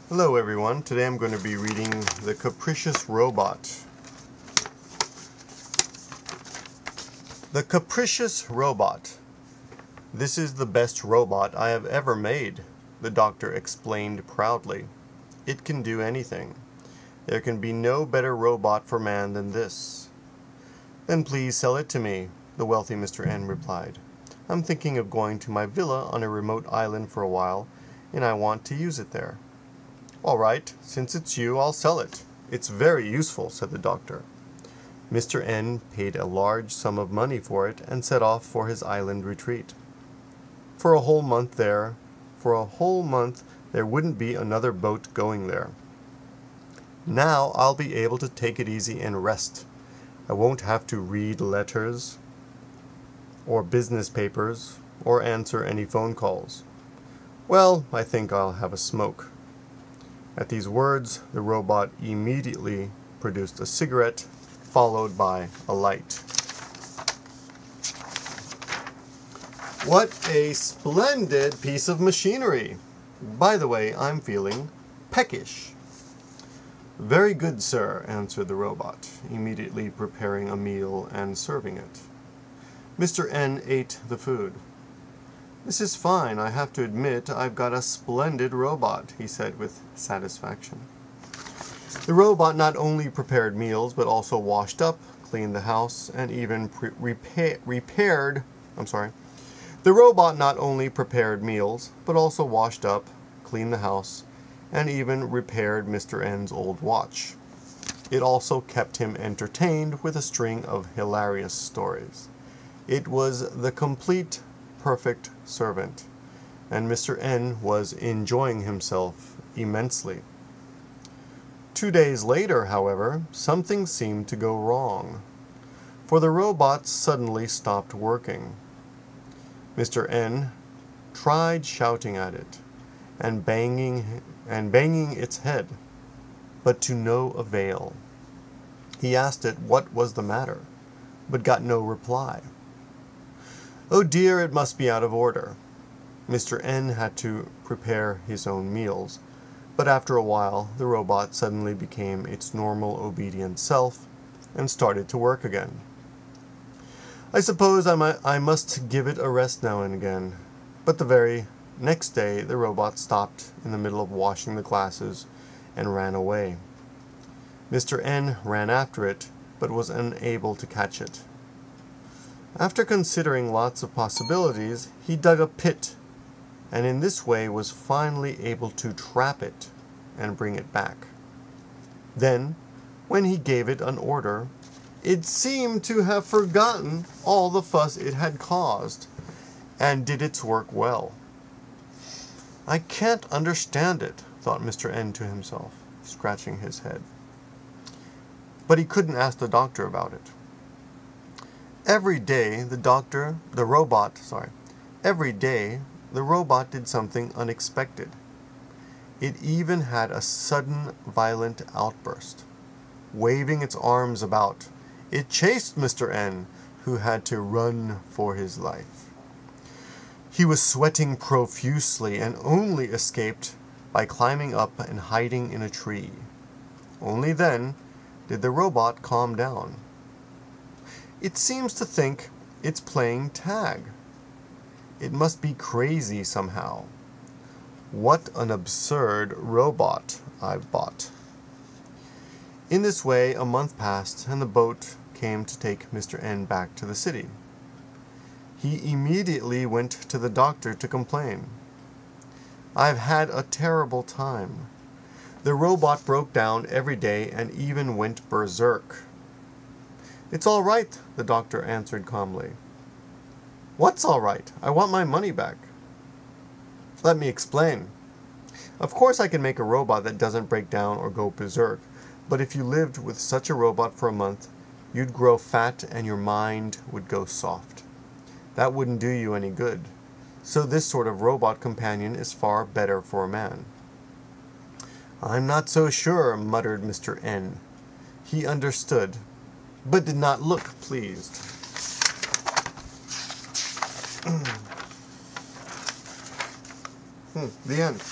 Hello everyone, today I'm going to be reading The Capricious Robot. The Capricious Robot. This is the best robot I have ever made, the doctor explained proudly. It can do anything. There can be no better robot for man than this. Then please sell it to me, the wealthy Mr. N replied. I'm thinking of going to my villa on a remote island for a while, and I want to use it there. All right, since it's you, I'll sell it. It's very useful, said the doctor. Mr. N paid a large sum of money for it and set off for his island retreat. For a whole month there wouldn't be another boat going there. Now I'll be able to take it easy and rest. I won't have to read letters or business papers or answer any phone calls. Well, I think I'll have a smoke. At these words, the robot immediately produced a cigarette, followed by a light. What a splendid piece of machinery! By the way, I'm feeling peckish. Very good, sir, answered the robot, immediately preparing a meal and serving it. Mr. N ate the food. This is fine. I have to admit I've got a splendid robot, he said with satisfaction. The robot not only prepared meals, but also washed up, cleaned the house, and even repaired. The robot not only prepared meals, but also washed up, cleaned the house, and even repaired Mr. N's old watch. It also kept him entertained with a string of hilarious stories. It was the complete perfect servant, and Mr. N was enjoying himself immensely. 2 days later, however, something seemed to go wrong, for the robot suddenly stopped working. Mr. N tried shouting at it and banging its head, but to no avail. He asked it what was the matter, but got no reply. Oh dear, it must be out of order. Mr. N had to prepare his own meals, but after a while the robot suddenly became its normal obedient self and started to work again. I suppose I must give it a rest now and again, but the very next day the robot stopped in the middle of washing the glasses and ran away. Mr. N ran after it, but was unable to catch it. After considering lots of possibilities, he dug a pit, and in this way was finally able to trap it and bring it back. Then, when he gave it an order, it seemed to have forgotten all the fuss it had caused, and did its work well. I can't understand it, thought Mr. N to himself, scratching his head. But he couldn't ask the doctor about it. Every day the robot did something unexpected. It even had a sudden violent outburst. Waving its arms about, it chased Mr. N, who had to run for his life. He was sweating profusely and only escaped by climbing up and hiding in a tree. Only then did the robot calm down. It seems to think it's playing tag. It must be crazy somehow. What an absurd robot I've bought. In this way, a month passed, and the boat came to take Mr. N back to the city. He immediately went to the doctor to complain. I've had a terrible time. The robot broke down every day and even went berserk. It's all right, the doctor answered calmly. What's all right? I want my money back. Let me explain. Of course I can make a robot that doesn't break down or go berserk, but if you lived with such a robot for a month, you'd grow fat and your mind would go soft. That wouldn't do you any good. So this sort of robot companion is far better for a man. I'm not so sure, muttered Mr. N. He understood, but did not look pleased. The end.